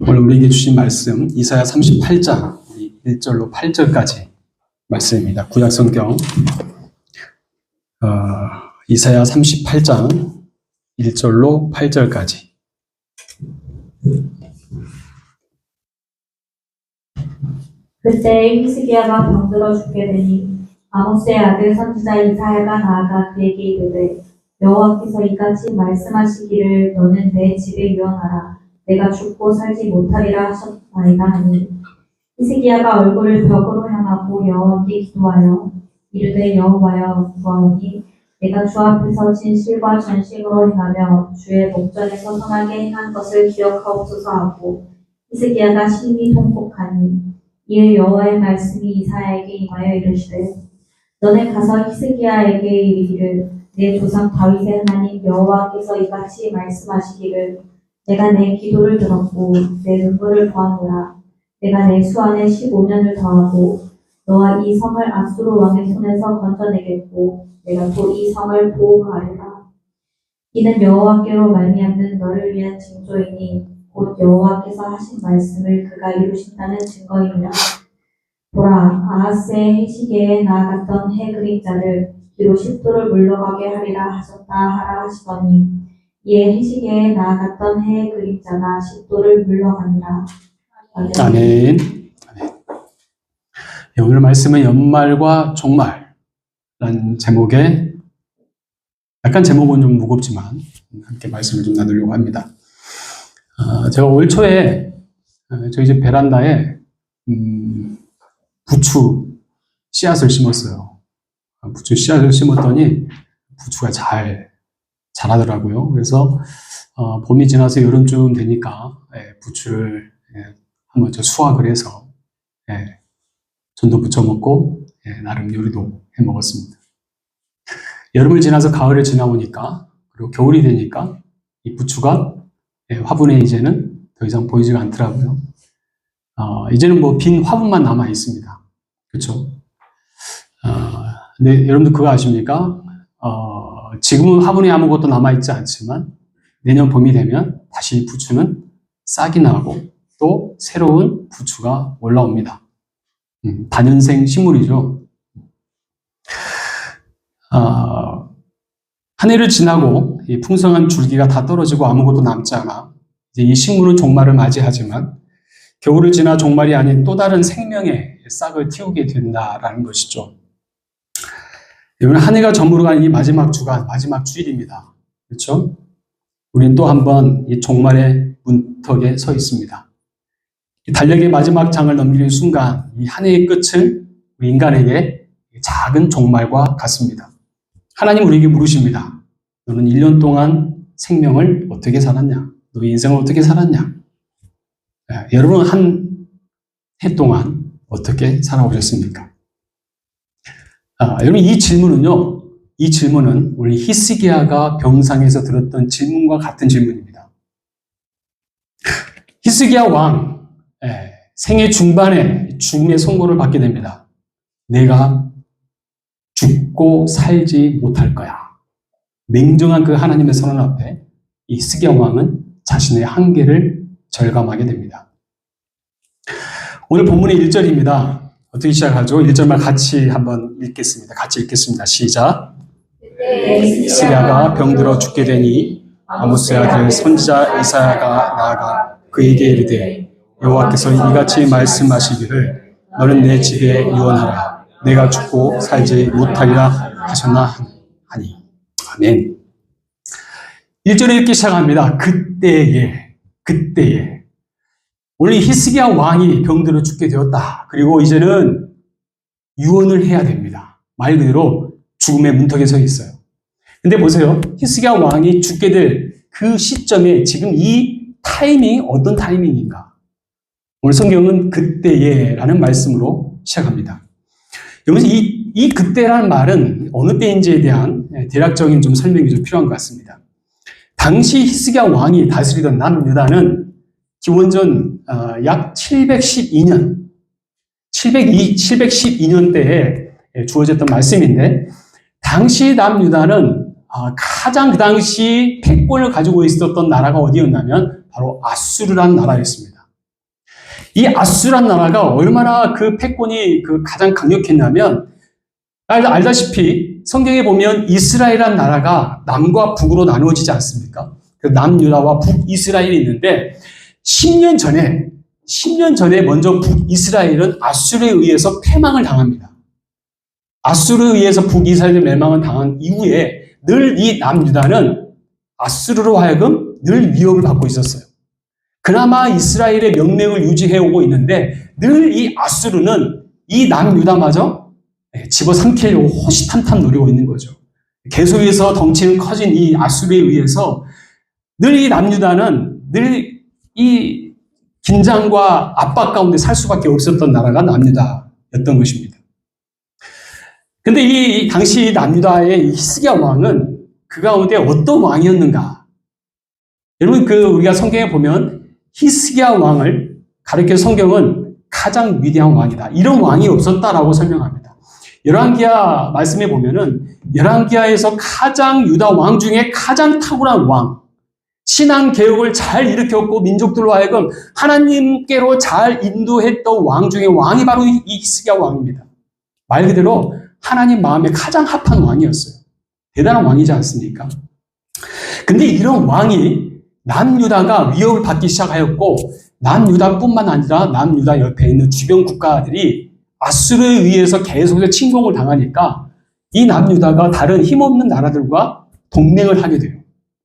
오늘 우리에게 주신 말씀 이사야 38장 1절로 8절까지 말씀입니다. 구약성경 이사야 38장 1절로 8절까지. 그때 히스기야가 병들어 죽게 되니 아모스의 아들 선지자 이사야가 나아가 그에게 이르되 여호와께서 이같이 말씀하시기를 너는 내 집에 유언하라. 내가 죽고 살지 못하리라 하셨나이다 하니 히스기야가 얼굴을 벽으로 향하고 여호와께 기도하여 이르되 여호와여 구하오니 내가 주 앞에서 진실과 전심으로 행하며 주의 목전에서 선하게 행한 것을 기억하옵소서 하고 히스기야가 심히 통곡하니 이에 여호와의 말씀이 이사야에게 임하여 이르시되 너는 가서 히스기야에게 이르기를 내 조상 다윗의 하나님 여호와께서 이같이 말씀하시기를 내가 내 기도를 들었고 내 눈물을 보았노라. 내가 내 수안에 15년을 더하고 너와 이 성을 앗수르 왕의 손에서 건져내겠고 내가 또 이 성을 보호하리라. 이는 여호와께로 말미암는 너를 위한 징조이니 곧 여호와께서 하신 말씀을 그가 이루신다는 증거이니라. 보라, 아하스의 해시계에 나아갔던 해 그림자를 뒤로 10도를 물러가게 하리라 하셨다 하라 하시더니 이에 해시계에 나아갔던 해의 그림자가 10도를 물러가니라. 아멘. 오늘 말씀은 연말과 종말이라는 제목에 약간 제목은 좀 무겁지만 함께 말씀을 좀 나누려고 합니다. 제가 올 초에 저희 집 베란다에 부추 씨앗을 심었어요. 부추 씨앗을 심었더니 부추가 잘 자라더라고요. 그래서 봄이 지나서 여름쯤 되니까 부추를 한번 수확을 해서 전도 부쳐 먹고 나름 요리도 해 먹었습니다. 여름을 지나서 가을을 지나오니까 그리고 겨울이 되니까 이 부추가 화분에 이제는 더 이상 보이지가 않더라고요. 이제는 뭐 빈 화분만 남아 있습니다. 그렇죠? 근데 여러분들 그거 아십니까? 지금은 화분에 아무것도 남아있지 않지만 내년 봄이 되면 다시 부추는 싹이 나고 또 새로운 부추가 올라옵니다. 다년생 식물이죠. 한 해를 지나고 이 풍성한 줄기가 다 떨어지고 아무것도 남지 않아 이제 이 식물은 종말을 맞이하지만 겨울을 지나 종말이 아닌 또 다른 생명의 싹을 틔우게 된다라는 것이죠. 이번 한 해가 저물어가는 이 마지막 주간, 마지막 주일입니다. 그렇죠? 우린 또 한 번 이 종말의 문턱에 서 있습니다. 이 달력의 마지막 장을 넘기는 순간 이 한 해의 끝은 우리 인간에게 작은 종말과 같습니다. 하나님 우리에게 물으십니다. 너는 1년 동안 생명을 어떻게 살았냐? 너의 인생을 어떻게 살았냐? 여러분은 한 해 동안 어떻게 살아오셨습니까? 여러분 이 질문은 우리 히스기야가 병상에서 들었던 질문과 같은 질문입니다. 히스기야 왕 생애 중반에 죽음의 선고를 받게 됩니다. 내가 죽고 살지 못할 거야. 냉정한 그 하나님의 선언 앞에 이 히스기야 왕은 자신의 한계를 절감하게 됩니다. 오늘 본문의 1절입니다. 어떻게 시작하죠? 1절만 같이 한번 읽겠습니다. 같이 읽겠습니다. 시작. 히스기야가 병들어 죽게 되니 아모스의 아들 선지자 이사야가 나아가 그에게 이르되 여호와께서 이같이 말씀하시기를 너는 내 집에 유언하라. 내가 죽고 살지 못하리라 하셨나 하니. 아멘. 1절에 이렇게 시작합니다. 그때에 오늘 히스기야 왕이 병들어 죽게 되었다. 그리고 이제는 유언을 해야 됩니다. 말 그대로 죽음의 문턱에 서 있어요. 근데 보세요. 히스기야 왕이 죽게 될 그 시점에 지금 이 타이밍이 어떤 타이밍인가? 오늘 성경은 그때에 라는 말씀으로 시작합니다. 여기서 이 그때라는 말은 어느 때인지에 대한 대략적인 좀 설명이 좀 필요한 것 같습니다. 당시 히스기야 왕이 다스리던 남유다는 기원전 약 712년대에 주어졌던 말씀인데 당시 남유다는 가장 그 당시 패권을 가지고 있었던 나라가 어디였냐면 바로 아수르라는 나라였습니다. 이 아수란 나라가 얼마나 그 패권이 가장 강력했냐면, 알다시피 성경에 보면 이스라엘이라는 나라가 남과 북으로 나누어지지 않습니까? 그 남유다와 북이스라엘이 있는데 10년 전에 먼저 북이스라엘은 아수르에 의해서 패망을 당합니다. 아수르에 의해서 북이스라엘이 멸망을 당한 이후에 늘 이 남유다는 아수르로 하여금 늘 위협을 받고 있었어요. 그나마 이스라엘의 명맥을 유지해오고 있는데 늘 이 아수르는 이 남유다마저 집어삼키려고 호시탐탐 노리고 있는 거죠. 계속해서 덩치는 커진 이 아수르에 의해서 늘 이 남유다는 늘 이 긴장과 압박 가운데 살 수밖에 없었던 나라가 남유다였던 것입니다. 근데 이 당시 남유다의 히스기야 왕은 그 가운데 어떤 왕이었는가? 여러분 우리가 성경에 보면 히스기야 왕을 가리켜 성경은 가장 위대한 왕이다. 이런 왕이 없었다라고 설명합니다. 열왕기하 말씀에 보면은 열왕기하에서 가장 유다 왕 중에 가장 탁월한 왕, 신앙 개혁을 잘 일으켰고 민족들로 하여금 하나님께로 잘 인도했던 왕 중에 왕이 바로 이 히스기야 왕입니다. 말 그대로 하나님 마음에 가장 합한 왕이었어요. 대단한 왕이지 않습니까? 근데 이런 왕이 남유다가 위협을 받기 시작하였고 남유다뿐만 아니라 남유다 옆에 있는 주변 국가들이 아수르에 의해서 계속해서 침공을 당하니까 이 남유다가 다른 힘없는 나라들과 동맹을 하게 돼요.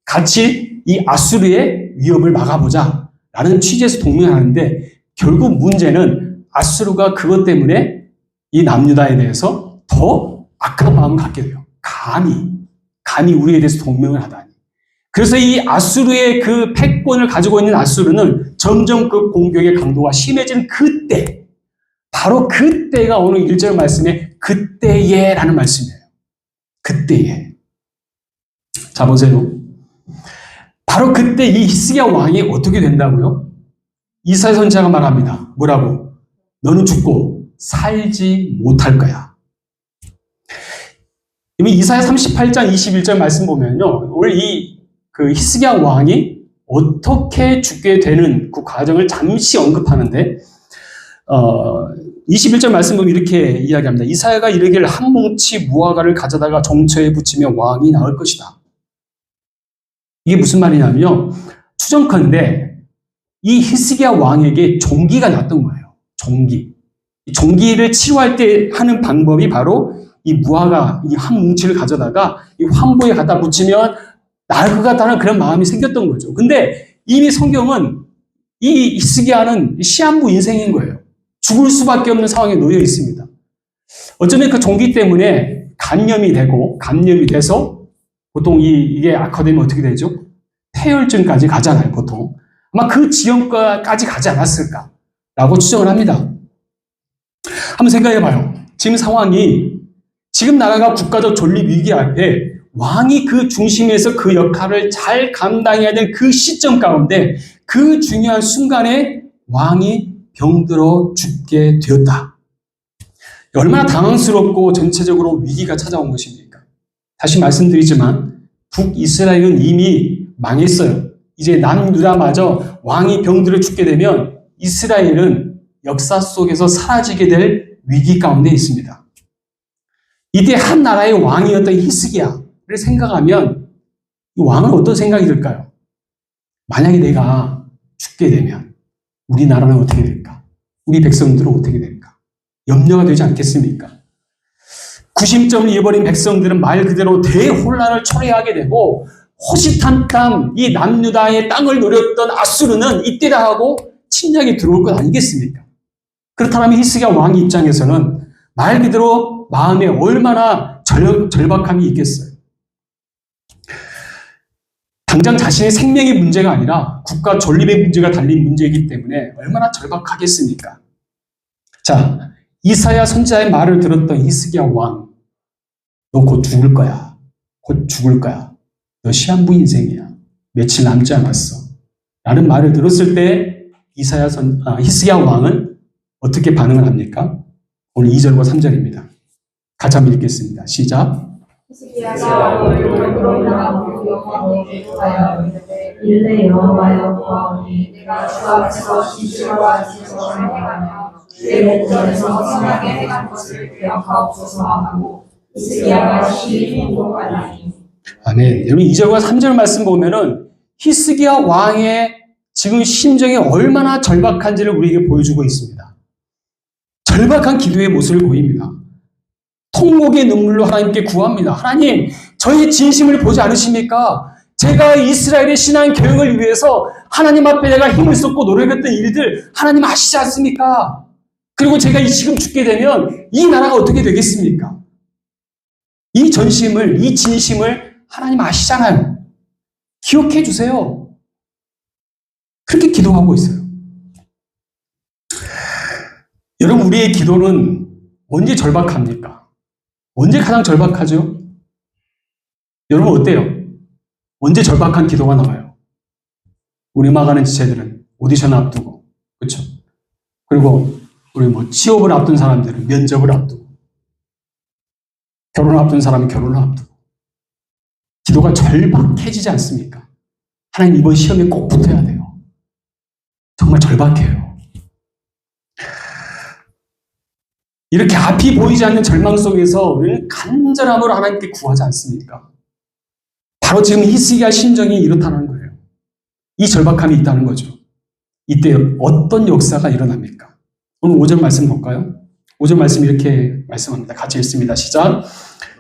같이 이 아수르의 위협을 막아보자 라는 취지에서 동맹을 하는데 결국 문제는 아수르가 그것 때문에 이 남유다에 대해서 더 악한 마음을 갖게 돼요. 감히 우리에 대해서 동맹을 하다니. 그래서 이 아수르의 그 패권을 가지고 있는 아수르는 점점 그 공격의 강도가 심해지는 그때, 바로 그때가 오늘 1절 말씀에 그때에 라는 말씀이에요. 그때에. 자, 보세요. 바로 그때 이 히스기야 왕이 어떻게 된다고요? 이사야 선지자가 말합니다. 뭐라고? 너는 죽고 살지 못할 거야. 이미 이사야 38장 21절 말씀 보면요. 오늘 그 히스기야 왕이 어떻게 죽게 되는 그 과정을 잠시 언급하는데 21절 말씀 보면 이렇게 이야기합니다. 이사야가 이르기를 한 뭉치 무화과를 가져다가 정처에 붙이며 왕이 나을 것이다. 이게 무슨 말이냐면요. 추정컨대 이 히스기야 왕에게 종기가 났던 거예요. 종기를 치료할 때 하는 방법이 바로 이 무화과 이 한 뭉치를 가져다가 이 환부에 갖다 붙이면 나을 것 같다는 그런 마음이 생겼던 거죠. 근데 이미 성경은 이 히스기야는 시한부 인생인 거예요. 죽을 수밖에 없는 상황에 놓여 있습니다. 어쩌면 그 종기 때문에 감염이 돼서 보통 이게 악화되면 어떻게 되죠? 폐혈증까지 가잖아요, 보통. 아마 그 지경까지 가지 않았을까라고 추정을 합니다. 한번 생각해 봐요. 지금 나라가 국가적 존립 위기 앞에 왕이 그 중심에서 그 역할을 잘 감당해야 될 그 시점 가운데 그 중요한 순간에 왕이 병들어 죽게 되었다. 얼마나 당황스럽고 전체적으로 위기가 찾아온 것입니까? 다시 말씀드리지만 북이스라엘은 이미 망했어요. 이제 남유다마저 왕이 병들어 죽게 되면 이스라엘은 역사 속에서 사라지게 될 위기 가운데 있습니다. 이때 한 나라의 왕이었던 히스기야를 생각하면 이 왕은 어떤 생각이 들까요? 만약에 내가 죽게 되면 우리나라는 어떻게 될까? 우리 백성들은 어떻게 될까? 염려가 되지 않겠습니까? 구심점을 잃어버린 백성들은 말 그대로 대혼란을 초래하게 되고 호시탐탐 이 남유다의 땅을 노렸던 아수르는 이때다 하고 침략이 들어올 것 아니겠습니까? 그렇다면 히스기야 왕의 입장에서는 말 그대로 마음에 얼마나 절박함이 있겠어요. 당장 자신의 생명의 문제가 아니라 국가 존립의 문제가 달린 문제이기 때문에 얼마나 절박하겠습니까? 자, 이사야 선지자의 말을 들었던 히스기야 왕, 너 곧 죽을 거야. 곧 죽을 거야. 너 시한부 인생이야. 며칠 남지 않았어. 라는 말을 들었을 때 히스기야 왕은 어떻게 반응을 합니까? 오늘 2절과 3절입니다. 같이 한번 읽겠습니다. 시작. 히스기야가 얼굴로 여호와께 기도하여 이르되 이르되 여호와여 보아오니 내가 주 앞에서 진실로 안식을 행하며 주의 목전에서 선하게 행한 것을 기억하옵소서 하고 히스기야가 심히 행복하나니. 아멘. 여러분 2절과 3절 말씀 보면은 히스기야 왕의 지금 심정이 얼마나 절박한지를 우리에게 보여주고 있습니다. 절박한 기도의 모습을 보입니다. 통곡의 눈물로 하나님께 구합니다. 하나님, 저의 진심을 보지 않으십니까? 제가 이스라엘의 신앙 교육을 위해서 하나님 앞에 내가 힘을 쏟고 노력했던 일들 하나님 아시지 않습니까? 그리고 제가 지금 죽게 되면 이 나라가 어떻게 되겠습니까? 이 전심을, 이 진심을 하나님 아시잖아요. 기억해 주세요. 그렇게 기도하고 있어요. 여러분, 우리의 기도는 언제 절박합니까? 언제 가장 절박하죠? 여러분 어때요? 언제 절박한 기도가 나와요? 우리 음악하는 지체들은 오디션 앞두고, 그렇죠? 그리고 우리 취업을 앞둔 사람들은 면접을 앞두고, 결혼을 앞둔 사람은 결혼을 앞두고, 기도가 절박해지지 않습니까? 하나님 이번 시험에 꼭 붙어야 돼요. 정말 절박해요. 이렇게 앞이 보이지 않는 절망 속에서 우리는 간절함으로 하나님께 구하지 않습니까? 바로 지금 히스기야 심정이 이렇다는 거예요. 이 절박함이 있다는 거죠. 이때 어떤 역사가 일어납니까? 오늘 5절 말씀 볼까요? 5절 말씀 이렇게 말씀합니다. 같이 읽습니다. 시작.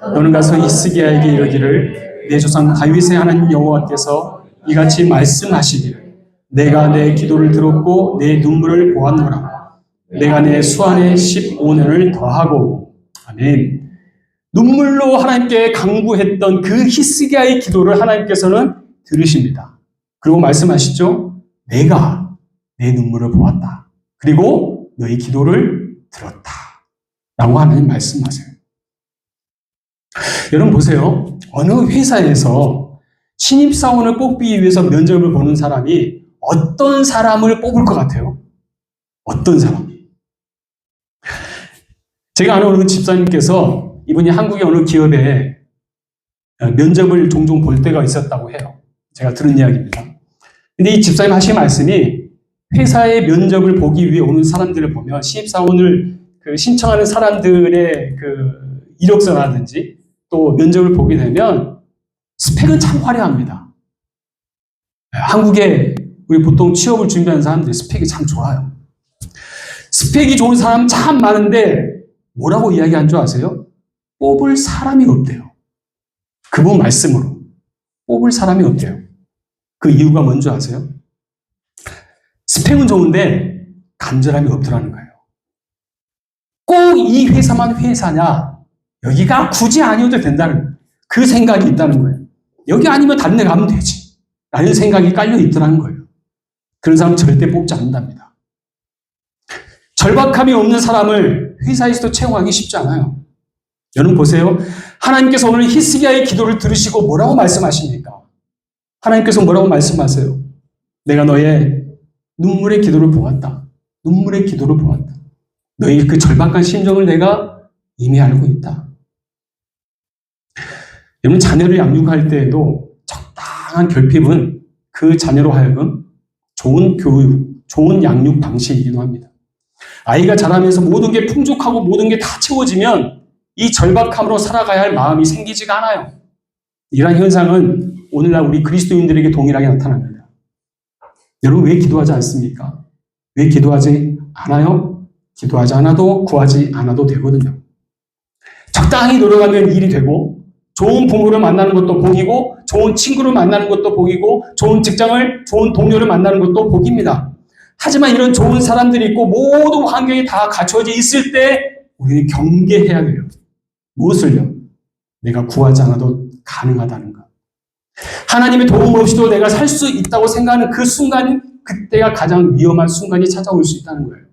너는 가서 히스기야에게 이르기를 내 조상 다윗의 하나님 여호와께서 이같이 말씀하시기를 내가 내 기도를 들었고 내 눈물을 보았노라. 내가 내 수완에 15년을 더하고. 아멘. 눈물로 하나님께 간구했던 그 히스기야의 기도를 하나님께서는 들으십니다. 그리고 말씀하시죠. 내가 내 눈물을 보았다. 그리고 너희 기도를 들었다. 라고 하나님 말씀하세요. 여러분 보세요. 어느 회사에서 신입사원을 뽑기 위해서 면접을 보는 사람이 어떤 사람을 뽑을 것 같아요? 어떤 사람? 제가 아는 어느 집사님께서 이분이 한국의 어느 기업에 면접을 종종 볼 때가 있었다고 해요. 제가 들은 이야기입니다. 근데 이 집사님 하신 말씀이 회사의 면접을 보기 위해 오는 사람들을 보면 신입사원을 신청하는 사람들의 이력서라든지 또 면접을 보게 되면 스펙은 참 화려합니다. 한국에 우리 보통 취업을 준비하는 사람들이 스펙이 참 좋아요. 스펙이 좋은 사람 참 많은데 뭐라고 이야기한 줄 아세요? 뽑을 사람이 없대요. 그분 말씀으로 뽑을 사람이 없대요. 그 이유가 뭔지 아세요? 스펙은 좋은데 간절함이 없더라는 거예요. 꼭 이 회사만 회사냐? 여기가 굳이 아니어도 된다는 그 생각이 있다는 거예요. 여기 아니면 다른 데 가면 되지. 라는 생각이 깔려 있더라는 거예요. 그런 사람은 절대 뽑지 않는답니다. 절박함이 없는 사람을 회사에서도 채용하기 쉽지 않아요. 여러분 보세요. 하나님께서 오늘 히스기야의 기도를 들으시고 뭐라고 말씀하십니까? 하나님께서 뭐라고 말씀하세요? 내가 너의 눈물의 기도를 보았다. 눈물의 기도를 보았다. 너의 그 절박한 심정을 내가 이미 알고 있다. 여러분 자녀를 양육할 때에도 적당한 결핍은 그 자녀로 하여금 좋은 교육, 좋은 양육 방식이기도 합니다. 아이가 자라면서 모든 게 풍족하고 모든 게 다 채워지면 이 절박함으로 살아가야 할 마음이 생기지가 않아요. 이러한 현상은 오늘날 우리 그리스도인들에게 동일하게 나타납니다. 여러분 왜 기도하지 않습니까? 왜 기도하지 않아요? 기도하지 않아도 구하지 않아도 되거든요. 적당히 노력하면 일이 되고 좋은 부모를 만나는 것도 복이고 좋은 친구를 만나는 것도 복이고 좋은 직장을, 좋은 동료를 만나는 것도 복입니다. 하지만 이런 좋은 사람들이 있고 모든 환경이 다 갖춰져 있을 때 우리는 경계해야 돼요. 무엇을요? 내가 구하지 않아도 가능하다는 것. 하나님의 도움 없이도 내가 살 수 있다고 생각하는 그 순간이 그때가 가장 위험한 순간이 찾아올 수 있다는 거예요.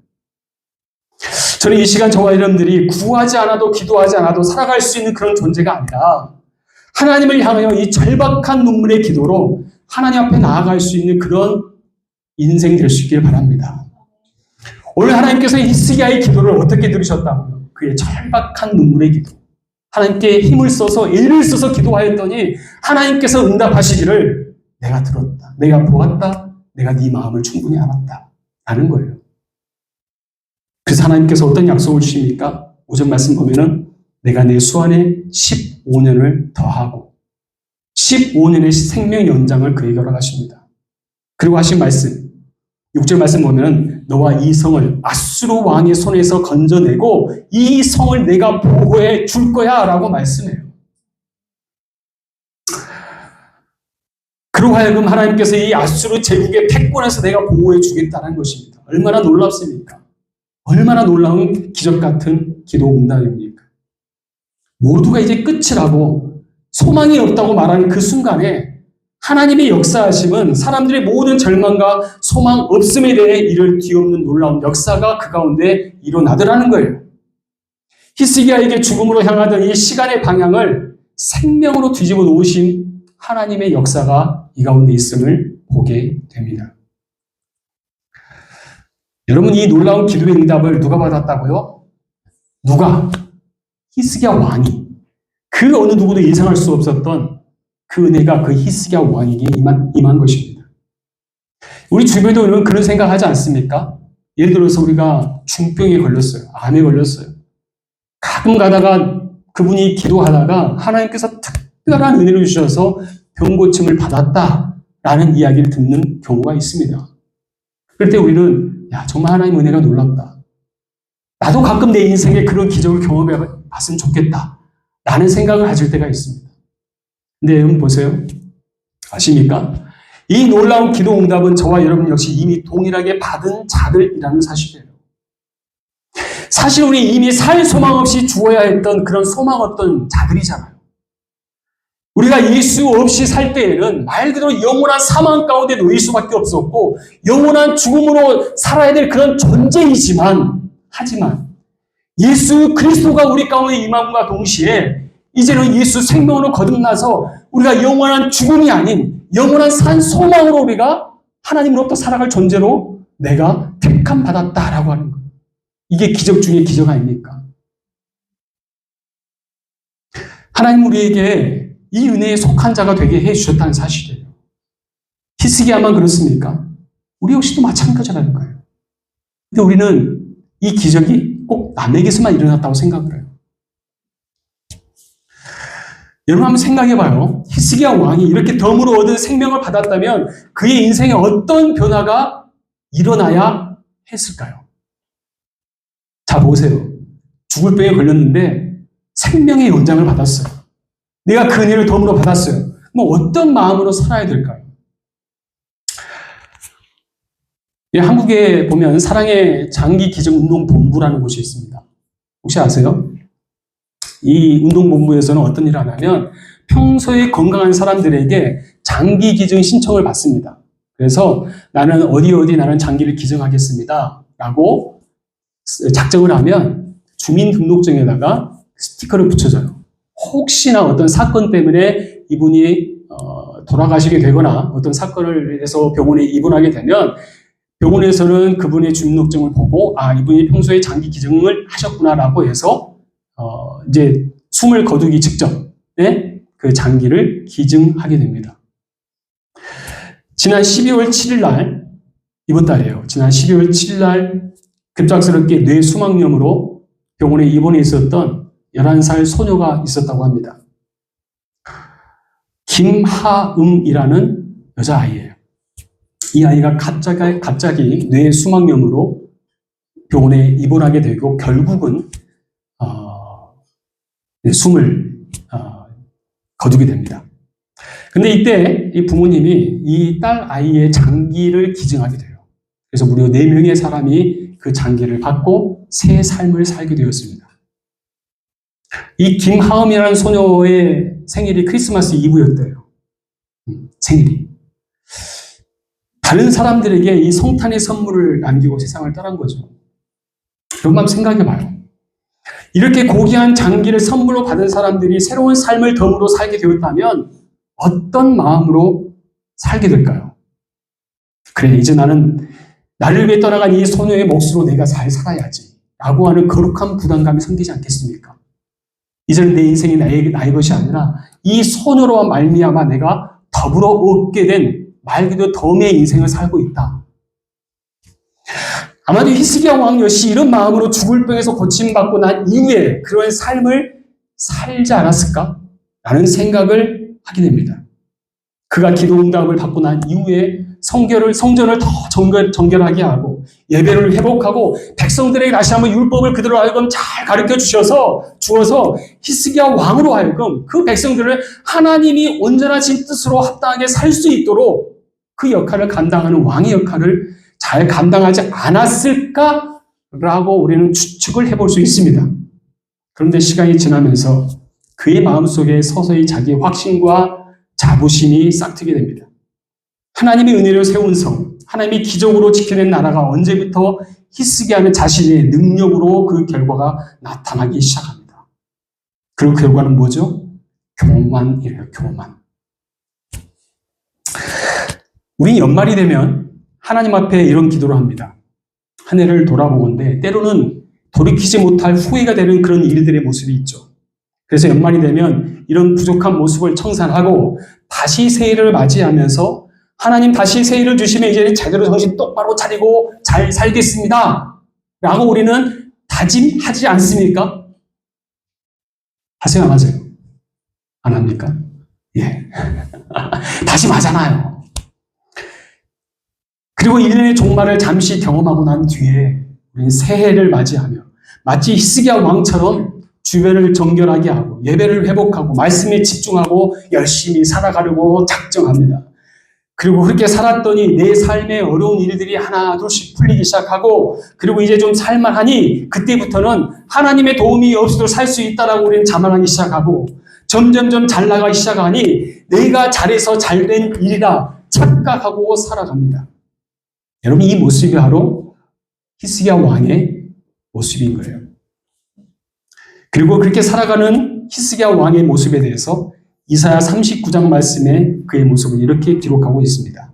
저는 이 시간 저와 여러분들이 구하지 않아도 기도하지 않아도 살아갈 수 있는 그런 존재가 아니라 하나님을 향하여 이 절박한 눈물의 기도로 하나님 앞에 나아갈 수 있는 그런 인생이 될 수 있기를 바랍니다. 오늘 하나님께서 히스기야의 기도를 어떻게 들으셨다고요? 그의 절박한 눈물의 기도. 하나님께 힘을 써서 애를 써서 기도하였더니 하나님께서 응답하시기를 내가 들었다. 내가 보았다. 내가 네 마음을 충분히 알았다. 라는 거예요. 그래서 하나님께서 어떤 약속을 주십니까? 5절 말씀 보면은 내가 내 수완에 15년을 더하고 15년의 생명 연장을 그에게 허락하십니다. 그리고 하신 말씀 6절 말씀 보면은 너와 이 성을 아수르 왕의 손에서 건져내고 이 성을 내가 보호해 줄 거야 라고 말씀해요. 그리고 하여금 하나님께서 이 아수르 제국의 패권에서 내가 보호해 주겠다는 것입니다. 얼마나 놀랍습니까? 얼마나 놀라운 기적 같은 기도 응답입니까? 모두가 이제 끝이라고 소망이 없다고 말하는 그 순간에 하나님의 역사하심은 사람들의 모든 절망과 소망 없음에 대해 이를 뒤엎는 놀라운 역사가 그 가운데 일어나더라는 거예요. 히스기야에게 죽음으로 향하던 이 시간의 방향을 생명으로 뒤집어 놓으신 하나님의 역사가 이 가운데 있음을 보게 됩니다. 여러분, 이 놀라운 기도의 응답을 누가 받았다고요? 누가? 히스기야 왕이. 그 어느 누구도 예상할 수 없었던 그 은혜가 그 히스기야 왕에게 임한 것입니다. 우리 주변에도 그런 생각하지 않습니까? 예를 들어서 우리가 중병에 걸렸어요. 암에 걸렸어요. 가끔 가다가 그분이 기도하다가 하나님께서 특별한 은혜를 주셔서 병 고침을 받았다라는 이야기를 듣는 경우가 있습니다. 그럴 때 우리는 야, 정말 하나님 은혜가 놀랍다. 나도 가끔 내 인생에 그런 기적을 경험해 봤으면 좋겠다. 라는 생각을 가질 때가 있습니다. 근데 여러분 보세요. 아십니까? 이 놀라운 기도 응답은 저와 여러분 역시 이미 동일하게 받은 자들이라는 사실이에요. 사실 우리 이미 살 소망 없이 죽어야 했던 그런 소망 없던 자들이잖아요. 우리가 예수 없이 살 때에는 말 그대로 영원한 사망 가운데 놓일 수밖에 없었고 영원한 죽음으로 살아야 될 그런 존재이지만 하지만 예수 그리스도가 우리 가운데 임함과 동시에 이제는 예수 생명으로 거듭나서 우리가 영원한 죽음이 아닌 영원한 산 소망으로 우리가 하나님으로부터 살아갈 존재로 내가 택함 받았다라고 하는 거예요. 이게 기적 중의 기적 아닙니까? 하나님 우리에게 이 은혜에 속한 자가 되게 해주셨다는 사실이에요. 히스기야만 그렇습니까? 우리 역시도 마찬가지라는 거예요. 근데 우리는 이 기적이 꼭 남에게서만 일어났다고 생각을 해요. 여러분 한번 생각해봐요. 히스기야 왕이 이렇게 덤으로 얻은 생명을 받았다면 그의 인생에 어떤 변화가 일어나야 했을까요? 자 보세요. 죽을 병에 걸렸는데 생명의 연장을 받았어요. 내가 그 은혜를 덤으로 받았어요. 뭐 어떤 마음으로 살아야 될까요? 예, 한국에 보면 사랑의 장기기증운동본부라는 곳이 있습니다. 혹시 아세요? 이 운동본부에서는 어떤 일을 하냐면 평소에 건강한 사람들에게 장기기증 신청을 받습니다. 그래서 나는 어디 나는 장기를 기증하겠습니다. 라고 작정을 하면 주민등록증에다가 스티커를 붙여줘요. 혹시나 어떤 사건 때문에 이분이 돌아가시게 되거나 어떤 사건을 해서 병원에 입원하게 되면 병원에서는 그분의 주민등록증을 보고 아 이분이 평소에 장기 기증을 하셨구나라고 해서 이제 숨을 거두기 직전에 그 장기를 기증하게 됩니다. 지난 12월 7일 날 이번 달이에요. 지난 12월 7일 날 급작스럽게 뇌수막염으로 병원에 입원해 있었던 11살 소녀가 있었다고 합니다. 김하음이라는 여자아이예요. 이 아이가 갑자기 뇌수막염으로 병원에 입원하게 되고 결국은 숨을 거두게 됩니다. 근데 이때 이 부모님이 이 딸 아이의 장기를 기증하게 돼요. 그래서 무려 4명의 사람이 그 장기를 받고 새 삶을 살게 되었습니다. 이 김하음이라는 소녀의 생일이 크리스마스 이브였대요. 생일이. 다른 사람들에게 이 성탄의 선물을 남기고 세상을 떠난 거죠. 여러분 한번 생각해봐요. 이렇게 고귀한 장기를 선물로 받은 사람들이 새로운 삶을 덤으로 살게 되었다면 어떤 마음으로 살게 될까요? 그래, 이제 나는 나를 위해 떠나간 이 소녀의 몫으로 내가 잘 살아야지 라고 하는 거룩한 부담감이 생기지 않겠습니까? 이제는 내 인생이 나의 것이 아니라 이 소녀로 말미암아 내가 더불어 얻게 된 말 그대로 덤의 인생을 살고 있다. 아마도 히스기야 왕 역시 이런 마음으로 죽을 병에서 고침받고 난 이후에 그런 삶을 살지 않았을까? 라는 생각을 하게 됩니다. 그가 기도 응답을 받고 난 이후에 성전을 더 정결하게 하고 예배를 회복하고 백성들에게 다시 한번 율법을 그대로 하여금 잘 가르쳐 주어서 히스기야 왕으로 하여금 그 백성들을 하나님이 온전하신 뜻으로 합당하게 살 수 있도록 그 역할을 감당하는 왕의 역할을 잘 감당하지 않았을까라고 우리는 추측을 해볼 수 있습니다. 그런데 시간이 지나면서 그의 마음속에 서서히 자기 확신과 자부심이 싹트게 됩니다. 하나님의 은혜로 세운 성, 하나님이 기적으로 지켜낸 나라가 언제부터 히스기야는 자신의 능력으로 그 결과가 나타나기 시작합니다. 그 결과는 뭐죠? 교만이래요, 교만. 우리 연말이 되면 하나님 앞에 이런 기도를 합니다. 한 해를 돌아보건대 때로는 돌이키지 못할 후회가 되는 그런 일들의 모습이 있죠. 그래서 연말이 되면 이런 부족한 모습을 청산하고 다시 새해를 맞이하면서 하나님 다시 새해를 주시면 이제 제대로 정신 똑바로 차리고 잘 살겠습니다. 라고 우리는 다짐하지 않습니까? 하세요, 안 하세요? 안 합니까? 예. 다짐하잖아요. 그리고 1년의 종말을 잠시 경험하고 난 뒤에 우리는 새해를 맞이하며 마치 히스기야 왕처럼 주변을 정결하게 하고 예배를 회복하고 말씀에 집중하고 열심히 살아가려고 작정합니다. 그리고 그렇게 살았더니 내 삶의 어려운 일들이 하나 둘씩 풀리기 시작하고 그리고 이제 좀 살만하니 그때부터는 하나님의 도움이 없이도 살 수 있다라고 우리는 자만하기 시작하고 점점점 잘 나가기 시작하니 내가 잘해서 잘된 일이다 착각하고 살아갑니다. 여러분 이 모습이 바로 히스기야 왕의 모습인 거예요. 그리고 그렇게 살아가는 히스기야 왕의 모습에 대해서 이사야 39장 말씀에 그의 모습을 이렇게 기록하고 있습니다.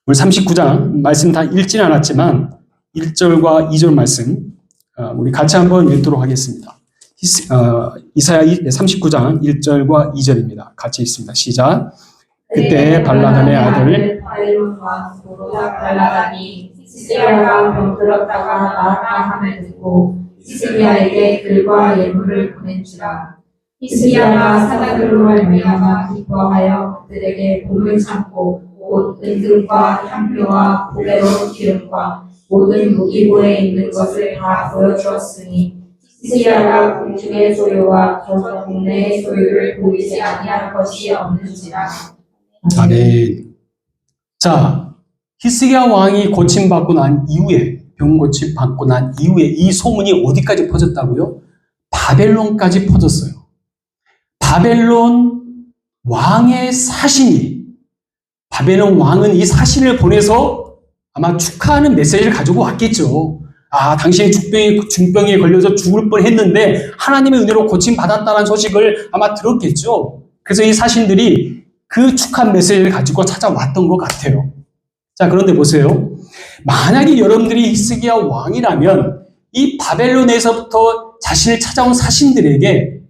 오늘 39장 말씀 다 읽지는 않았지만 1절과 2절 말씀 우리 같이 한번 읽도록 하겠습니다. 이사야 39장 1절과 2절입니다. 같이 읽습니다. 시작. 그때 발라단의 아들 바빌론 왕 발라단이 히스기야가 병들었다가 나았다 함을 듣고 히스기야에게 글과 예물을 보낸지라. 히스기야가 사자들로 말미암아 기뻐하여 그들에게 복을 참고 곧 은금과 향료와 보배로운 기름과 모든 무기고에 있는 것을 다 보여주었으니 히스기야가 공중의 소유와 저 국내의 소유를 보이지 아니할 것이 없는지라. 아멘. 자, 히스기야 왕이 고침받고 난 이후에 병 고침받고 난 이후에 이 소문이 어디까지 퍼졌다고요? 바벨론까지 퍼졌어요. 바벨론 왕의 사신이 바벨론 왕은 이 사신을 보내서 아마 축하하는 메시지를 가지고 왔겠죠. 아, 당신이 중병에 걸려서 죽을 뻔했는데 하나님의 은혜로 고침받았다는 소식을 아마 들었겠죠. 그래서 이 사신들이 그 축하 메시지를 가지고 찾아왔던 것 같아요. 자, 그런데 보세요. 만약에 여러분들이 히스기야 왕이라면 이 바벨론에서부터 자신을 찾아온 사신들에게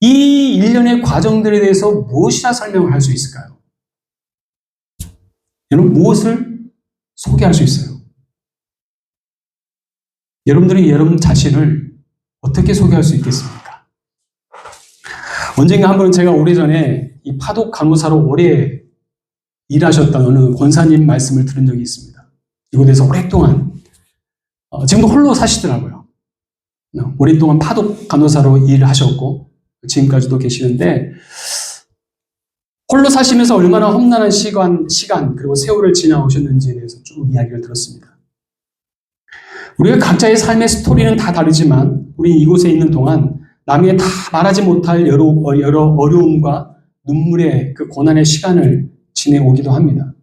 이 일련의 과정들에 대해서 무엇이라 설명을 할 수 있을까요? 여러분, 무엇을 소개할 수 있어요? 여러분들이 여러분 자신을 어떻게 소개할 수 있겠습니까? 언젠가 한번 제가 오래전에 이 파독 간호사로 오래 일하셨던 어느 권사님 말씀을 들은 적이 있습니다. 이곳에서 오랫동안, 지금도 홀로 사시더라고요. 오랫동안 파독 간호사로 일하셨고, 지금까지도 계시는데, 홀로 사시면서 얼마나 험난한 시간, 그리고 세월을 지나오셨는지에 대해서 쭉 이야기를 들었습니다. 우리가 각자의 삶의 스토리는 다 다르지만, 우리 이곳에 있는 동안 남에게 다 말하지 못할 여러 어려움과 눈물의 그 고난의 시간을 지내오기도 합니다.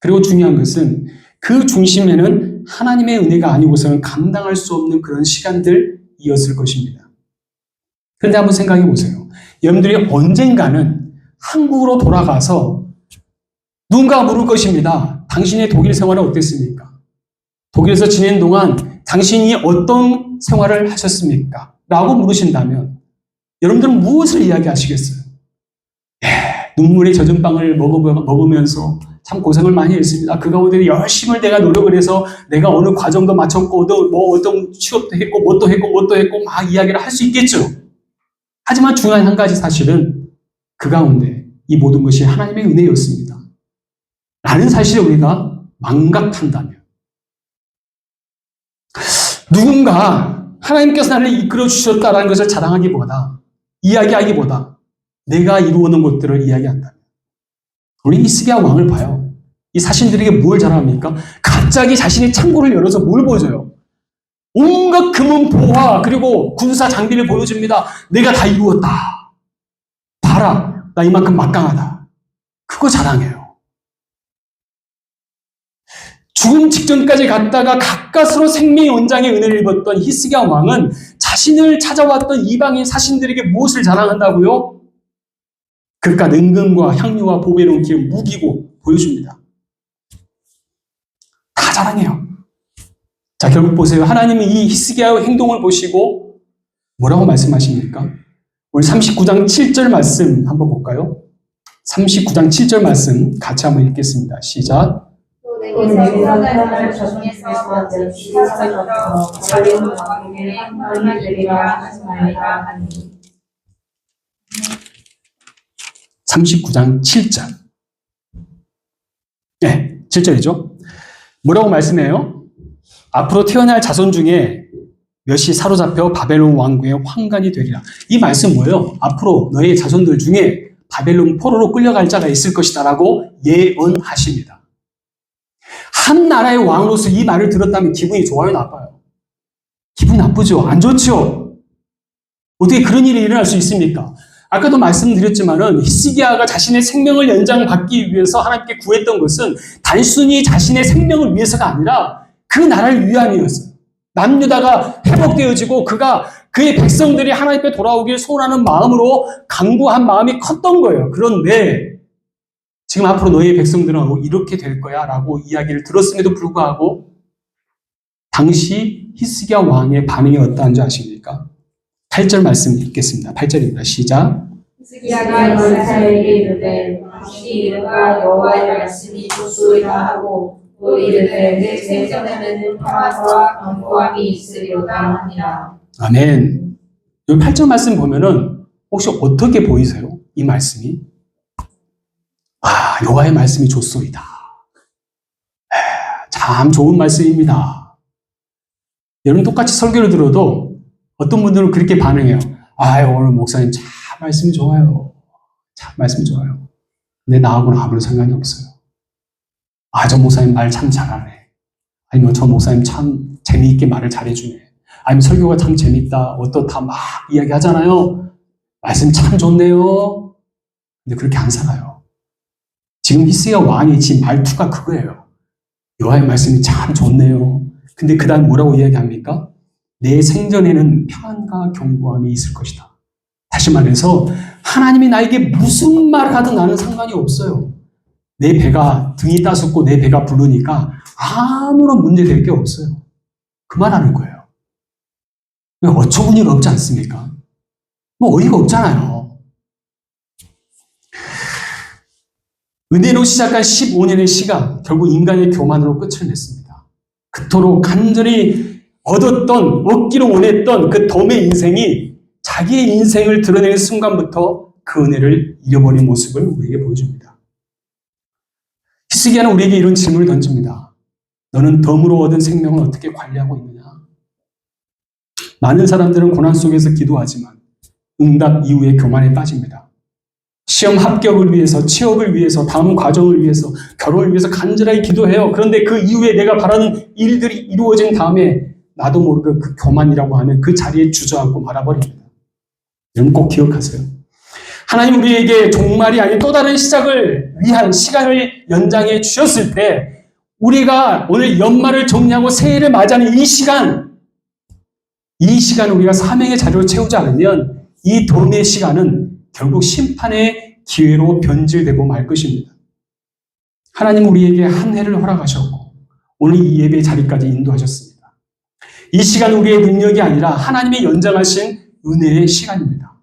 그리고 중요한 것은 그 중심에는 하나님의 은혜가 아니고서는 감당할 수 없는 그런 시간들이었을 것입니다. 그런데 한번 생각해 보세요. 여러분들이 언젠가는 한국으로 돌아가서 누군가가 물을 것입니다. 당신의 독일 생활은 어땠습니까? 독일에서 지낸 동안 당신이 어떤 생활을 하셨습니까? 라고 물으신다면 여러분들은 무엇을 이야기하시겠어요? 눈물의 젖은 빵을 먹으면서 참 고생을 많이 했습니다. 그 가운데 열심히 내가 노력을 해서 내가 어느 과정도 마쳤고 어떤 취업도 했고 뭣도 했고 막 이야기를 할 수 있겠죠. 하지만 중요한 한 가지 사실은 그 가운데 이 모든 것이 하나님의 은혜였습니다. 라는 사실을 우리가 망각한다면 누군가 하나님께서 나를 이끌어 주셨다라는 것을 자랑하기보다 이야기하기보다 내가 이루어놓은 것들을 이야기한다면 우리 히스기야 왕을 봐요. 이 사신들에게 뭘 자랑합니까? 갑자기 자신의 창고를 열어서 뭘 보여줘요? 온갖 금은 보화 그리고 군사 장비를 보여줍니다. 내가 다 이루었다. 봐라. 나 이만큼 막강하다. 그거 자랑해요. 죽음 직전까지 갔다가 가까스로 생명의 원장의 은혜를 입었던 히스기야 왕은 자신을 찾아왔던 이방인 사신들에게 무엇을 자랑한다고요? 그깟 은금과 향유와 보배로운 기를 무기고 보여줍니다. 다 자랑해요. 자, 결국 보세요. 하나님은 이 히스기야의 행동을 보시고 뭐라고 말씀하십니까? 오늘 39장 7절 말씀 한번 볼까요? 39장 7절 말씀 같이 한번 읽겠습니다. 시작. 내게서 태어날 저중에서 시사서부터 걸린 왕에게 한 번이 되리라 하시나이다 하니 39장 7절. 네, 7절이죠. 뭐라고 말씀해요? 앞으로 태어날 자손 중에 몇이 사로잡혀 바벨론 왕국의 황관이 되리라. 이 말씀 뭐예요? 앞으로 너의 자손들 중에 바벨론 포로로 끌려갈 자가 있을 것이다 라고 예언하십니다. 한 나라의 왕으로서 이 말을 들었다면 기분이 좋아요, 나빠요? 기분 나쁘죠? 안 좋죠? 어떻게 그런 일이 일어날 수 있습니까? 아까도 말씀드렸지만은 히스기야가 자신의 생명을 연장받기 위해서 하나님께 구했던 것은 단순히 자신의 생명을 위해서가 아니라 그 나라를 위함이었어요. 남유다가 회복되어지고 그의 백성들이 하나님 앞에 돌아오길 소원하는 마음으로 간구한 마음이 컸던 거예요. 그런데 지금 앞으로 너희 백성들은 이렇게 될 거야 라고 이야기를 들었음에도 불구하고 당시 히스기야 왕의 반응이 어떠한지 아십니까? 8절 말씀 읽겠습니다. 8절입니다. 시작. 히스기야가 이스라엘에게 이르되 당신이 이름과 여호와의 말씀이 좋소이다 하고 또 이르되 내 생전에는 평안과 견고함이 있으리로다 하니라. 아멘. 이 8절 말씀 보면은 혹시 어떻게 보이세요? 이 말씀이? 여호와의 말씀이 좋소이다. 참 좋은 말씀입니다. 여러분 똑같이 설교를 들어도 어떤 분들은 그렇게 반응해요. 오늘 목사님 참 말씀이 좋아요. 참 말씀이 좋아요. 근데 나하고는 아무런 상관이 없어요. 저 목사님 말 참 잘하네. 아니면 저 목사님 참 재미있게 말을 잘해주네. 아니면 설교가 참 재밌다. 어떻다 막 이야기하잖아요. 말씀 참 좋네요. 근데 그렇게 안 살아요. 지금 히스기야 왕이 지금 말투가 그거예요. 여호와의 말씀이 참 좋네요. 근데 그 다음 뭐라고 이야기합니까? 내 생전에는 평안과 견고함이 있을 것이다. 다시 말해서 하나님이 나에게 무슨 말을 하든 나는 상관이 없어요. 내 배가 등이 따숩고 내 배가 부르니까 아무런 문제 될 게 없어요. 그만하는 거예요. 왜 어처구니가 없지 않습니까? 뭐 어이가 없잖아요. 은혜로 시작한 15년의 시가 결국 인간의 교만으로 끝을 냈습니다. 그토록 간절히 얻기로 원했던 그 돔의 인생이 자기의 인생을 드러내는 순간부터 그 은혜를 잃어버린 모습을 우리에게 보여줍니다. 히스기야는 우리에게 이런 질문을 던집니다. 너는 덤으로 얻은 생명을 어떻게 관리하고 있느냐? 많은 사람들은 고난 속에서 기도하지만 응답 이후에 교만에 빠집니다. 시험 합격을 위해서, 취업을 위해서, 다음 과정을 위해서, 결혼을 위해서 간절하게 기도해요. 그런데 그 이후에 내가 바라는 일들이 이루어진 다음에 나도 모르게 그 교만이라고 하는 그 자리에 주저앉고 말아버립니다. 여러분 꼭 기억하세요. 하나님 우리에게 종말이 아닌 또 다른 시작을 위한 시간을 연장해 주셨을 때 우리가 오늘 연말을 정리하고 새해를 맞이하는 이 시간 우리가 사명의 자리로 채우지 않으면 이 돔의 시간은 결국 심판의 기회로 변질되고 말 것입니다. 하나님 우리에게 한 해를 허락하셨고 오늘 이 예배 자리까지 인도하셨습니다. 이 시간은 우리의 능력이 아니라 하나님의 연장하신 은혜의 시간입니다.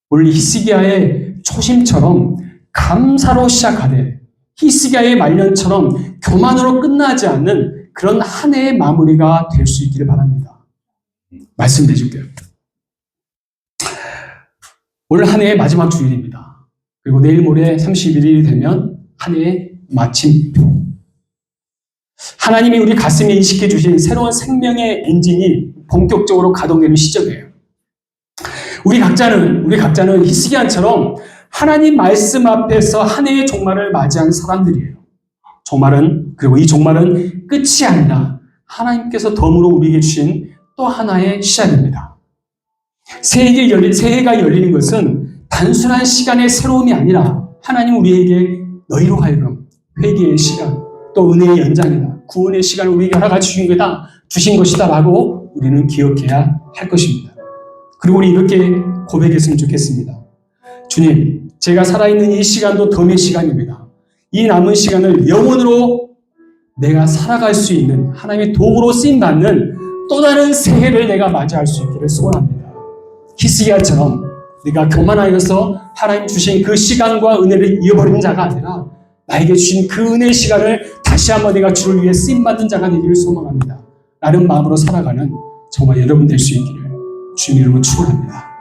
오늘 히스기야의 초심처럼 감사로 시작하되 히스기야의 말년처럼 교만으로 끝나지 않는 그런 한 해의 마무리가 될 수 있기를 바랍니다. 말씀드릴게요. 올 한 해의 마지막 주일입니다. 그리고 내일 모레 31일이 되면 한 해의 마침표. 하나님이 우리 가슴에 인식해 주신 새로운 생명의 엔진이 본격적으로 가동되는 시점이에요. 우리 각자는 히스기야처럼 하나님 말씀 앞에서 한 해의 종말을 맞이한 사람들이에요. 그리고 이 종말은 끝이 아니라 하나님께서 덤으로 우리에게 주신 또 하나의 시작입니다. 새해가 열리는 것은 단순한 시간의 새로움이 아니라 하나님 우리에게 너희로 하여금 회개의 시간, 또 은혜의 연장이다, 구원의 시간을 우리에게 허락해 주신 것이다 라고 우리는 기억해야 할 것입니다. 그리고 우리 이렇게 고백했으면 좋겠습니다. 주님, 제가 살아있는 이 시간도 덤의 시간입니다. 이 남은 시간을 영원으로 내가 살아갈 수 있는 하나님의 도구로 쓰임받는 또 다른 새해를 내가 맞이할 수 있기를 소원합니다. 히스기야처럼 내가 교만하여서 하나님 주신 그 시간과 은혜를 잃어버린 자가 아니라 나에게 주신 그 은혜의 시간을 다시 한번 내가 주를 위해 쓰임받는 자가 되기를 소망합니다. 라는 마음으로 살아가는 정말 여러분 될 수 있기를 주님 이름으로 축원합니다.